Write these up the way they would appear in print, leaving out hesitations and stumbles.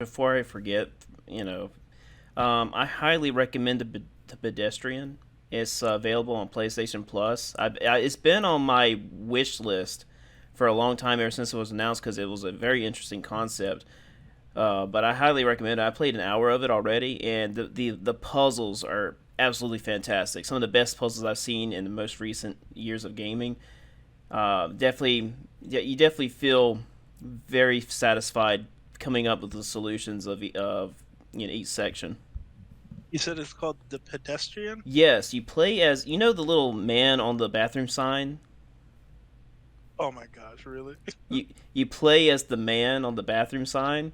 before I forget, you know, I highly recommend the Pedestrian. It's available on PlayStation Plus. It's been on my wish list for a long time ever since it was announced because it was a very interesting concept. But I highly recommend it. I played an hour of it already, and the puzzles are absolutely fantastic. Some of the best puzzles I've seen in the most recent years of gaming. Definitely, yeah, you definitely feel very satisfied coming up with the solutions of each section. You said it's called The Pedestrian? Yes, you play as the little man on the bathroom sign. Oh my gosh, really? You play as the man on the bathroom sign,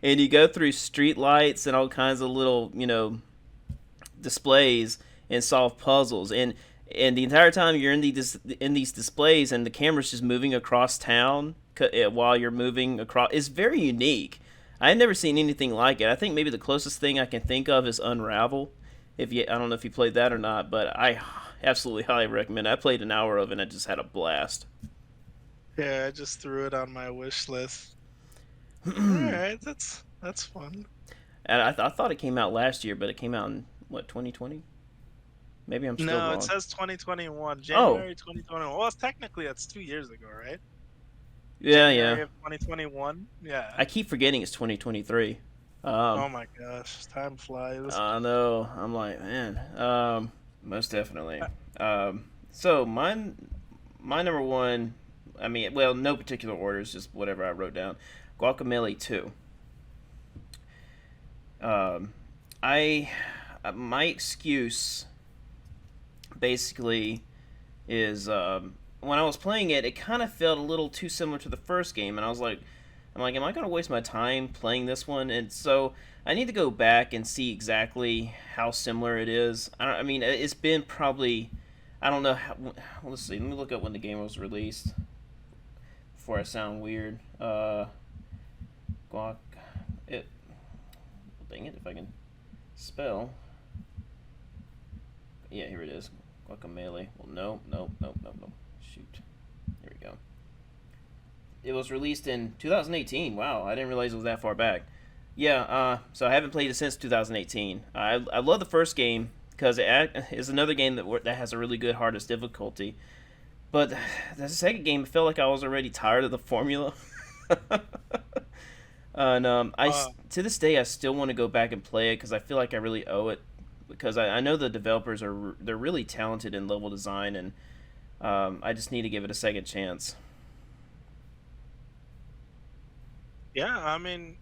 and you go through street lights and all kinds of little displays and solve puzzles. And the entire time you're in these displays and the camera's just moving across town while you're moving across. It's very unique. I've never seen anything like it. I think maybe the closest thing I can think of is Unravel. I don't know if you played that or not, but I absolutely highly recommend it. I played an hour of it and I just had a blast. Yeah, I just threw it on my wish list. All right, that's fun. And I thought it came out last year, but it came out in what 2020? Maybe I'm still No, it wrong. says 2021, Oh, January 2021. Well, it's technically that's 2 years ago, right? yeah, yeah. January of 2021. Yeah. I keep forgetting it's 2023. Um, Oh my gosh, time flies. I know. I'm like, man. Most definitely. Uh, So my number one. I mean, well, no particular order. It's just whatever I wrote down. Guacamole 2. Um, I my excuse basically is when I was playing it, it kind of felt a little too similar to the first game, and I'm like, am I going to waste my time playing this one? And so I need to go back and see exactly how similar it is. I mean, it's been probably, I don't know. Let's see. Let me look up when the game was released before I sound weird. Guac, it. Dang it, if I can spell. Yeah, here it is. Guacamole. Well, no, no, no, no, no. Shoot. Here we go. It was released in 2018. Wow, I didn't realize it was that far back. Yeah, so I haven't played it since 2018. I love the first game because it is another game that has a really good hardest difficulty. But the second game, I felt like I was already tired of the formula. And uh, to this day, I still want to go back and play it because I feel like I really owe it. Because I know the developers they're really talented in level design, and I just need to give it a second chance. yeah, I mean,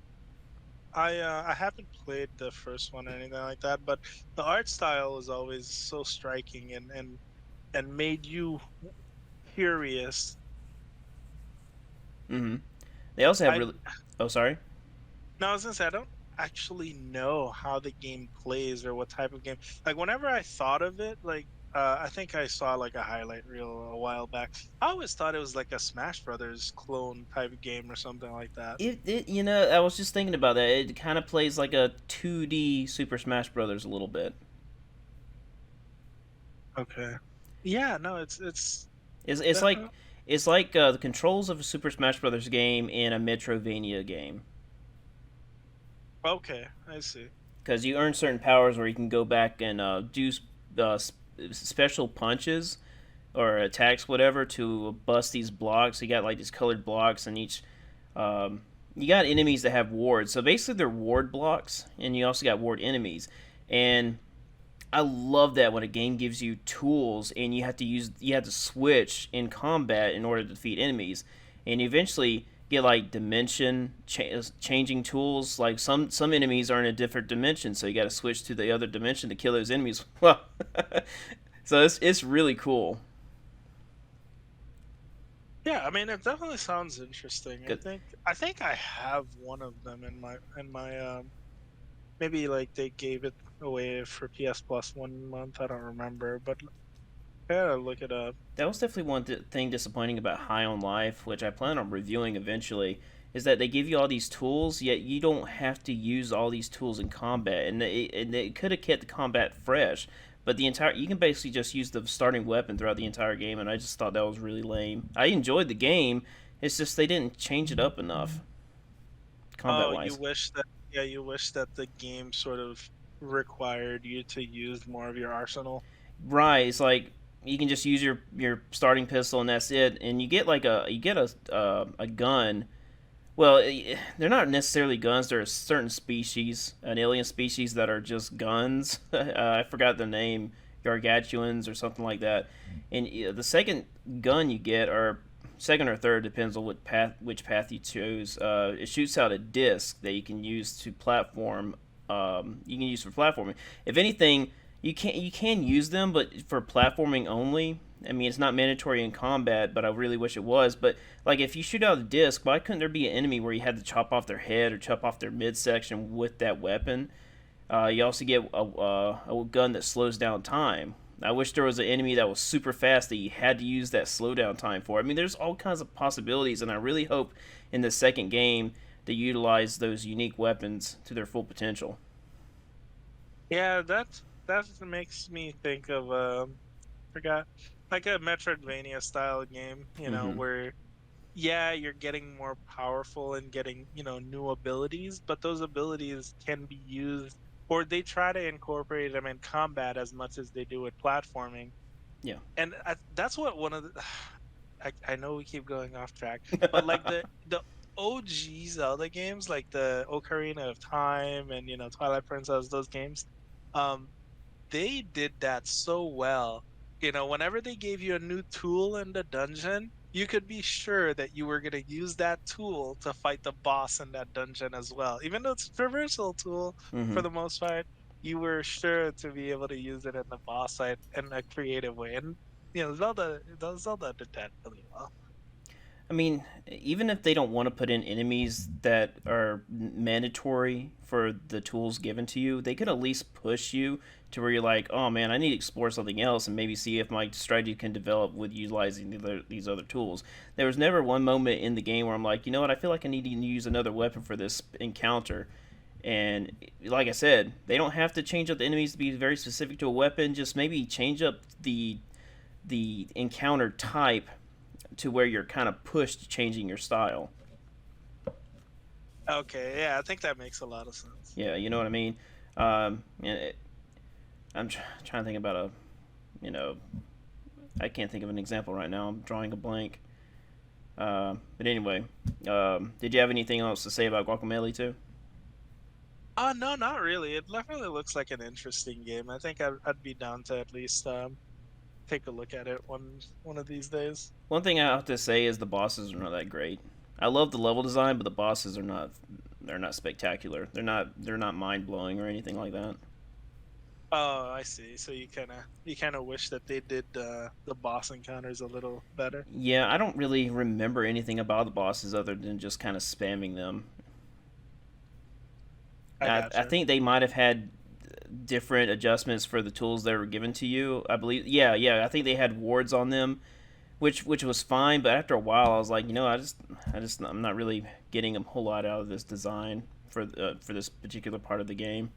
I haven't played the first one or anything like that, but the art style is always so striking and made you curious. Hmm. They also have I really. Oh, sorry. No, I was gonna say I don't actually know how the game plays or what type of game. Like whenever I thought of it, like I think I saw like a highlight reel a while back. I always thought it was like a Smash Brothers clone type of game or something like that. I was just thinking about that. It kind of plays like a 2D Super Smash Brothers a little bit. Okay. Yeah, no, it's It's like definitely the controls of a Super Smash Brothers game in a Metrovania game. okay. I see. Because you earn certain powers where you can go back and do special punches or attacks, whatever, to bust these blocks. You got like these colored blocks, and each you got enemies that have wards. So basically, they're ward blocks, and you also got ward enemies. And I love that when a game gives you tools and you have to switch in combat in order to defeat enemies, and you eventually get like changing tools. Like some enemies are in a different dimension, so you got to switch to the other dimension to kill those enemies. Well, so it's really cool. Yeah, I mean it definitely sounds interesting. I 'Cause- think I think I have one of them in my maybe like they gave it away for PS Plus 1 month. I don't remember, but I gotta look it up. That was definitely one thing disappointing about High on Life, which I plan on reviewing eventually, is that they give you all these tools, yet you don't have to use all these tools in combat, and it could have kept the combat fresh. But you can basically just use the starting weapon throughout the entire game, and I just thought that was really lame. I enjoyed the game, it's just they didn't change it up enough. combat Oh, you wise. wish that yeah, you wish that the game sort of required you to use more of your arsenal. Right, it's like you can just use your starting pistol and that's it, and you get a gun. Well, they're not necessarily guns. They're a certain species, an alien species that are just guns. I forgot the name, gargantuans or something like that. And the second gun you get, or second or third, depends on which path you choose. It shoots out a disc that you can use to platform. You can use for platforming. If anything, you can use them, but for platforming only. I mean, it's not mandatory in combat, but I really wish it was. But like, if you shoot out a disc, why couldn't there be an enemy where you had to chop off their head or chop off their midsection with that weapon? You also get a gun that slows down time. I wish there was an enemy that was super fast that you had to use that slowdown time for. I mean, there's all kinds of possibilities, and I really hope in the second game they utilize those unique weapons to their full potential. Yeah, that makes me think of forgot like a Metroidvania style game, Mm-hmm. where yeah, you're getting more powerful and getting, new abilities, but those abilities can be used or they try to incorporate them in combat as much as they do with platforming. Yeah. And that's what one of the I know we keep going off track, but like the OG Zelda games, like the Ocarina of Time and Twilight Princess, those games, um, they did that so well. Whenever they gave you a new tool in the dungeon, you could be sure that you were going to use that tool to fight the boss in that dungeon as well. Even though it's a traversal tool Mm-hmm. for the most part, you were sure to be able to use it in the boss fight in a creative way. And Zelda did that really well. I mean, even if they don't want to put in enemies that are mandatory for the tools given to you, they could at least push you to where you're like, oh man, I need to explore something else and maybe see if my strategy can develop with utilizing these other tools. There was never one moment in the game where I'm like, you know what, I feel like I need to use another weapon for this encounter. And like I said, they don't have to change up the enemies to be very specific to a weapon. Just maybe change up the encounter type to where you're kind of pushed changing your style. Okay, yeah, I think that makes a lot of sense. Yeah, you know what I mean. And trying to think about you know, I can't think of an example right now. I'm drawing a blank. But anyway, did you have anything else to say about Guacamelee too? No, not really. It definitely looks like an interesting game. I think I'd be down to at least take a look at it one of these days. One thing I have to say is the bosses are not that great. I love the level design, but the bosses are not. They're not spectacular. They're not mind blowing or anything like that. Oh, I see. So you kind of wish that they did the boss encounters a little better. Yeah, I don't really remember anything about the bosses other than just kind of spamming them. I I gotcha. think they might have had different adjustments for the tools that were given to you. I believe, yeah, yeah. I think they had wards on them, which was fine. But after a while, I was like, I'm not really getting a whole lot out of this design for this particular part of the game.